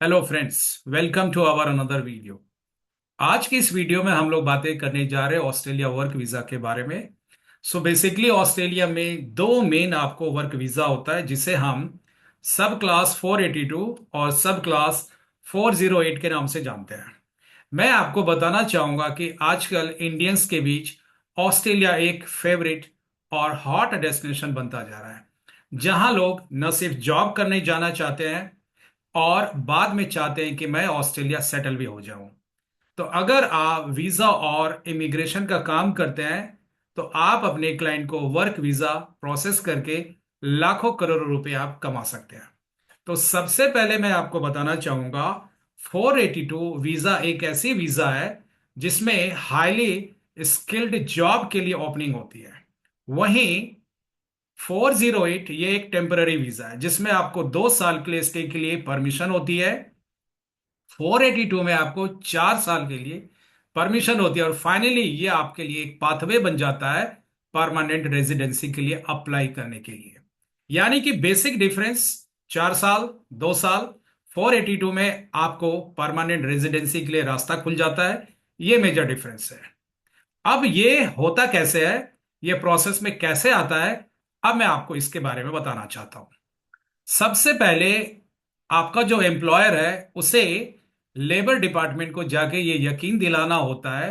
Hello friends, welcome to our another video. आज की इस वीडियो में हम लोग बातें करने जा रहे हैं ऑस्ट्रेलिया वर्क वीजा के बारे में। सो बेसिकली ऑस्ट्रेलिया में दो मेन आपको वर्क वीजा होता है, जिसे हम सब क्लास 482 और सब क्लास 408 के नाम से जानते हैं। मैं आपको बताना चाहूंगा कि आजकल इंडियंस के बीच ऑस्ट्रेलिया एक फेवरेट और हॉट डेस्टिनेशन बनता जा रहा है, जहां लोग न सिर्फ जॉब करने जाना चाहते हैं और बाद में चाहते हैं कि मैं ऑस्ट्रेलिया सेटल भी हो जाऊं। तो अगर आप वीजा और इमिग्रेशन का काम करते हैं तो आप अपने क्लाइंट को वर्क वीजा प्रोसेस करके लाखों करोड़ों रुपए आप कमा सकते हैं। तो सबसे पहले मैं आपको बताना चाहूंगा, 482 वीजा एक ऐसी वीजा है जिसमें हाईली स्किल्ड जॉब के लिए ओपनिंग होती है। वहीं 408 ये एक टेम्पररी वीजा है जिसमें आपको 2 साल के लिए स्टे के लिए परमिशन होती है। 482 में आपको 4 साल के लिए परमिशन होती है और फाइनली ये आपके लिए एक पाथवे बन जाता है परमानेंट रेजिडेंसी के लिए अप्लाई करने के लिए। यानी कि बेसिक डिफरेंस 4 साल, 2 साल। 482 में आपको परमानेंट रेजिडेंसी के लिए रास्ता खुल जाता है। ये मेजर डिफरेंस है। अब ये होता कैसे है, ये प्रोसेस में कैसे आता है, अब मैं आपको इसके बारे में बताना चाहता हूं। सबसे पहले आपका जो एम्प्लॉयर है उसे लेबर डिपार्टमेंट को जाके ये यकीन दिलाना होता है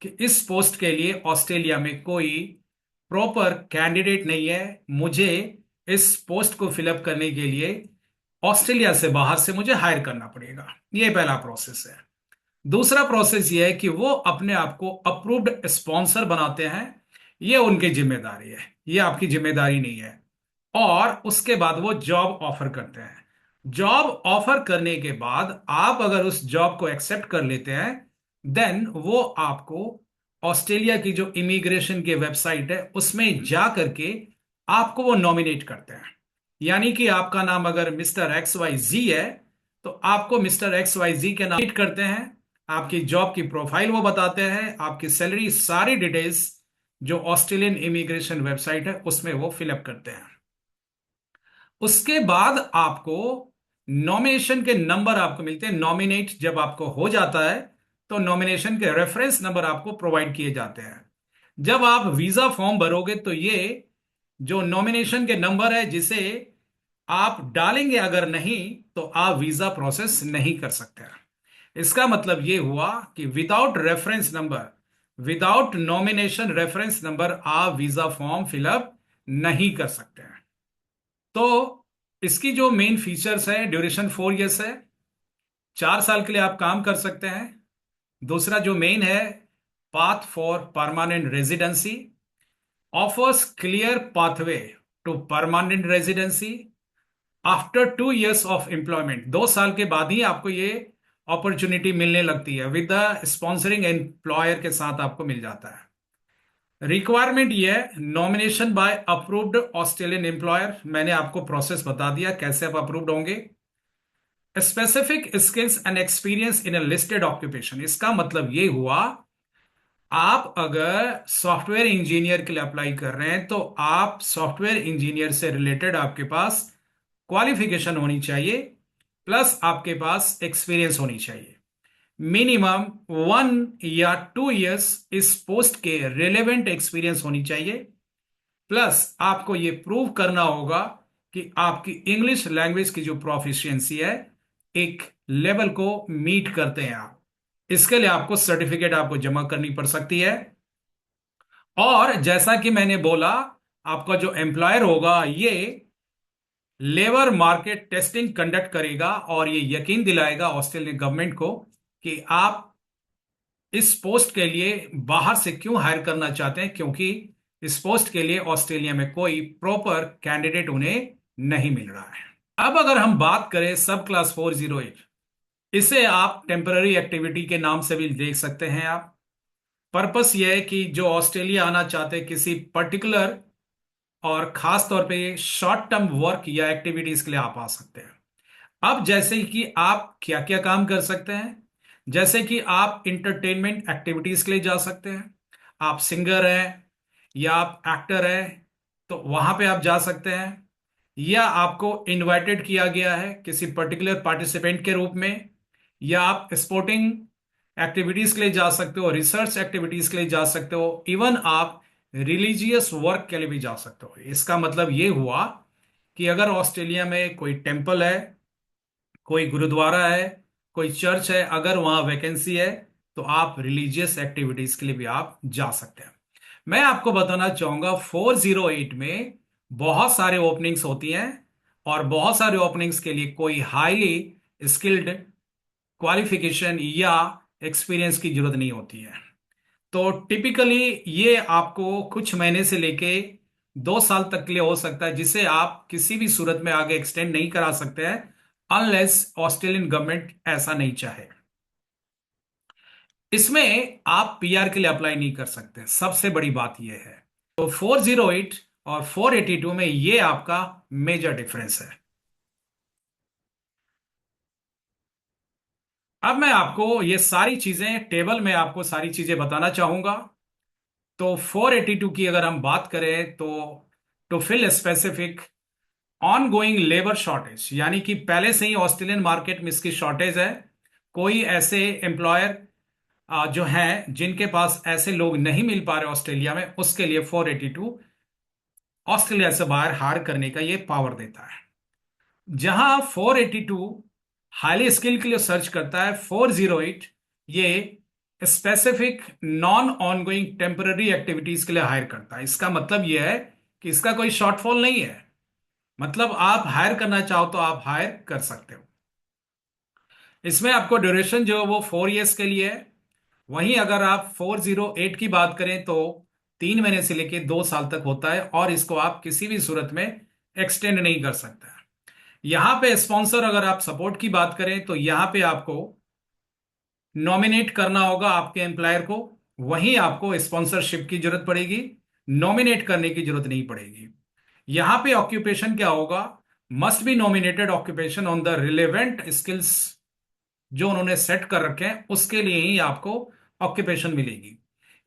कि इस पोस्ट के लिए ऑस्ट्रेलिया में कोई प्रॉपर कैंडिडेट नहीं है। मुझे इस पोस्ट को फिलअप करने के लिए ऑस्ट्रेलिया से बाहर से मुझे हायर करना पड़ेगा। ये पहला प्रोसेस है। दूसरा प्रोसेस ये है कि वो अपने आप को अप्रूव्ड स्पॉन्सर बनाते हैं। ये उनकी जिम्मेदारी है, ये आपकी जिम्मेदारी नहीं है। और उसके बाद वो जॉब ऑफर करते हैं। जॉब ऑफर करने के बाद आप अगर उस जॉब को एक्सेप्ट कर लेते हैं, देन वो आपको ऑस्ट्रेलिया की जो इमिग्रेशन की वेबसाइट है उसमें जा करके आपको वो नॉमिनेट करते हैं। यानी कि आपका नाम अगर मिस्टर एक्स वाई जी है तो आपको मिस्टर एक्स वाई जी के नाम नॉमिनेट करते हैं। आपकी जॉब की प्रोफाइल वो बताते हैं, आपकी सैलरी, सारी डिटेल्स जो ऑस्ट्रेलियन इमिग्रेशन वेबसाइट है उसमें वो फिलअप करते हैं। उसके बाद आपको नॉमिनेशन के नंबर आपको मिलते हैं। नॉमिनेट जब आपको हो जाता है तो नॉमिनेशन के रेफरेंस नंबर आपको प्रोवाइड किए जाते हैं। जब आप वीजा फॉर्म भरोगे तो ये जो नॉमिनेशन के नंबर है जिसे आप डालेंगे, अगर नहीं तो आप वीजा प्रोसेस नहीं कर सकते। इसका मतलब ये हुआ कि without reference number, without nomination reference number आप वीजा फॉर्म फिलअप नहीं कर सकते हैं। तो इसकी जो मेन फीचर्स है, ड्यूरेशन 4 इयर्स है, 4 साल के लिए आप काम कर सकते हैं। दूसरा जो मेन है, path for permanent residency, offers clear pathway to permanent residency after 2 years of employment. 2 साल के बाद ही आपको ये अपॉर्चुनिटी मिलने लगती है, विद द स्पॉन्सरिंग एम्प्लॉयर के साथ आपको मिल जाता है। रिक्वायरमेंट ये है, nomination by approved Australian employer. मैंने आपको प्रोसेस बता दिया कैसे आप अप्रूव्ड होंगे। Specific skills and experience in a listed occupation, इसका मतलब ये हुआ, आप अगर सॉफ्टवेयर इंजीनियर के लिए अप्लाई कर रहे हैं तो आप सॉफ्टवेयर इंजीनियर से रिलेटेड आपके पास क्वालिफिकेशन होनी चाहिए, प्लस आपके पास एक्सपीरियंस होनी चाहिए। मिनिमम 1 या 2 इयर्स इस पोस्ट के रिलेवेंट एक्सपीरियंस होनी चाहिए। प्लस आपको ये प्रूव करना होगा कि आपकी इंग्लिश लैंग्वेज की जो प्रोफिशिएंसी है एक लेवल को मीट करते हैं आप। इसके लिए आपको सर्टिफिकेट आपको जमा करनी पड़ सकती है। और जैसा कि मैंने बोला, आपका जो एम्प्लॉयर होगा ये लेबर मार्केट टेस्टिंग कंडक्ट करेगा और ये यकीन दिलाएगा ऑस्ट्रेलियन गवर्नमेंट को कि आप इस पोस्ट के लिए बाहर से क्यों हायर करना चाहते हैं, क्योंकि इस पोस्ट के लिए ऑस्ट्रेलिया में कोई प्रॉपर कैंडिडेट उन्हें नहीं मिल रहा है। अब अगर हम बात करें सब क्लास 408, इसे आप टेम्पररी एक्टिविटी के नाम से भी देख सकते हैं आप। पर्पस यह है कि जो ऑस्ट्रेलिया आना चाहते हैं किसी पर्टिकुलर और खास तौर पे शॉर्ट टर्म वर्क या एक्टिविटीज के लिए आप आ सकते हैं। अब जैसे कि आप क्या क्या काम कर सकते हैं, जैसे कि आप इंटरटेनमेंट एक्टिविटीज के लिए जा सकते हैं। आप सिंगर हैं या आप एक्टर हैं तो वहां पे आप जा सकते हैं। या आपको इनवाइटेड किया गया है किसी पर्टिकुलर पार्टिसिपेंट के रूप में, या आप स्पोर्टिंग एक्टिविटीज के लिए जा सकते हो, रिसर्च एक्टिविटीज के लिए जा सकते हो, इवन आप रिलीजियस वर्क के लिए भी जा सकते हो। इसका मतलब ये हुआ कि अगर ऑस्ट्रेलिया में कोई टेम्पल है, कोई गुरुद्वारा है, कोई चर्च है, अगर वहां वैकेंसी है तो आप रिलीजियस एक्टिविटीज के लिए भी आप जा सकते हैं। मैं आपको बताना चाहूंगा 408 में बहुत सारे ओपनिंग्स होती हैं, और बहुत सारे ओपनिंग्स के लिए कोई हाईली स्किल्ड क्वालिफिकेशन या एक्सपीरियंस की जरूरत नहीं होती है। तो टिपिकली ये आपको कुछ महीने से लेके 2 साल तक के लिए हो सकता है, जिसे आप किसी भी सूरत में आगे एक्सटेंड नहीं करा सकते हैं, अनलेस ऑस्ट्रेलियन गवर्नमेंट ऐसा नहीं चाहे। इसमें आप पीआर के लिए अप्लाई नहीं कर सकते, सबसे बड़ी बात यह है। तो 408 और 482 में ये आपका मेजर डिफरेंस है। अब मैं आपको ये सारी चीजें टेबल में आपको सारी चीजें बताना चाहूंगा। तो 482 की अगर हम बात करें तो to fill specific ongoing labour shortage, यानी कि पहले से ही ऑस्ट्रेलियन मार्केट में इसकी शॉर्टेज है। कोई ऐसे एम्प्लॉयर जो हैं जिनके पास ऐसे लोग नहीं मिल पा रहे ऑस्ट्रेलिया में, उसके लिए 482 ऑस्ट्रेलिया से बाहर हायर करने का ये पावर देता है। जहां 482 हाईली स्किल के लिए सर्च करता है, 408 ये specific non ongoing temporary activities के लिए हायर करता है। इसका मतलब यह है कि इसका कोई शॉर्टफॉल नहीं है, मतलब आप हायर करना चाहो तो आप हायर कर सकते हो। इसमें आपको ड्यूरेशन जो है वो 4 ईयर्स के लिए है। वहीं अगर आप 408 की बात करें तो 3 महीने से लेकर 2 साल तक होता है, और इसको आप किसी भी सूरत में एक्सटेंड नहीं कर सकते। यहां पे स्पॉन्सर, अगर आप सपोर्ट की बात करें तो यहां पे आपको नॉमिनेट करना होगा आपके एम्प्लॉयर को, वहीं आपको स्पॉन्सरशिप की जरूरत पड़ेगी, नॉमिनेट करने की जरूरत नहीं पड़ेगी। यहां पे ऑक्यूपेशन क्या होगा, must be nominated occupation on the relevant skills जो उन्होंने सेट कर रखे हैं, उसके लिए ही आपको ऑक्यूपेशन मिलेगी।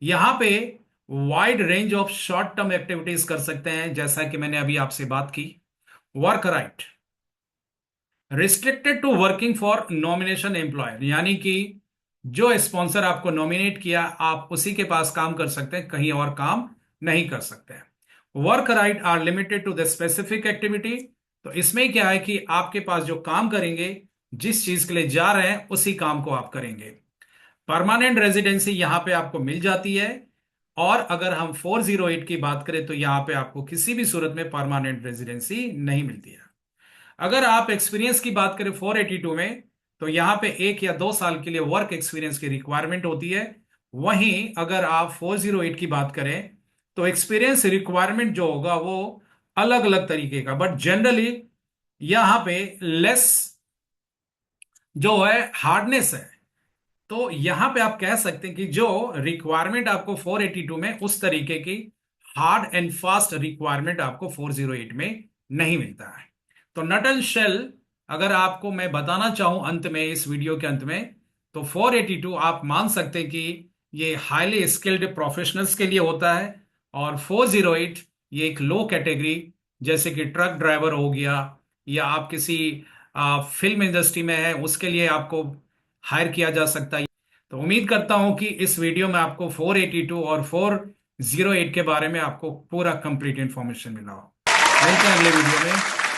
यहां पे wide range of short term activities कर सकते हैं, जैसा कि मैंने अभी आपसे बात की। Work right restricted to working for nomination employer, यानी कि जो स्पॉन्सर आपको नॉमिनेट किया आप उसी के पास काम कर सकते हैं, कहीं और काम नहीं कर सकते हैं। Work right are limited to the specific activity. तो इसमें क्या है कि आपके पास जो काम करेंगे, जिस चीज के लिए जा रहे हैं उसी काम को आप करेंगे। परमानेंट रेजिडेंसी यहां पे आपको मिल जाती है, और अगर हम 408 की बात करें तो यहां पे आपको किसी भी सूरत में परमानेंट रेजिडेंसी नहीं मिलती है। अगर आप एक्सपीरियंस की बात करें 482 में, तो यहां पे 1 या 2 साल के लिए वर्क एक्सपीरियंस की रिक्वायरमेंट होती है। वहीं अगर आप 408 की बात करें तो एक्सपीरियंस रिक्वायरमेंट जो होगा वो अलग अलग तरीके का, बट जनरली यहां पे लेस जो है हार्डनेस है। तो यहां पे आप कह सकते हैं कि जो रिक्वायरमेंट आपको 482 में, उस तरीके की हार्ड एंड फास्ट रिक्वायरमेंट आपको 408 में नहीं मिलता है। तो नट एंड शेल अगर आपको मैं बताना चाहूं अंत में, इस वीडियो के अंत में, तो 482 आप मान सकते हैं कि ये हाईली स्किल्ड प्रोफेशनल्स के लिए होता है, और 408 ये एक लो कैटेगरी, जैसे कि ट्रक ड्राइवर हो गया, या आप किसी फिल्म इंडस्ट्री में है उसके लिए आपको हायर किया जा सकता है। तो उम्मीद करता हूं कि इस वीडियो में आपको 482 और 408 के बारे में आपको पूरा कंप्लीट इंफॉर्मेशन मिला हो। मिलते हैं अगले वीडियो में।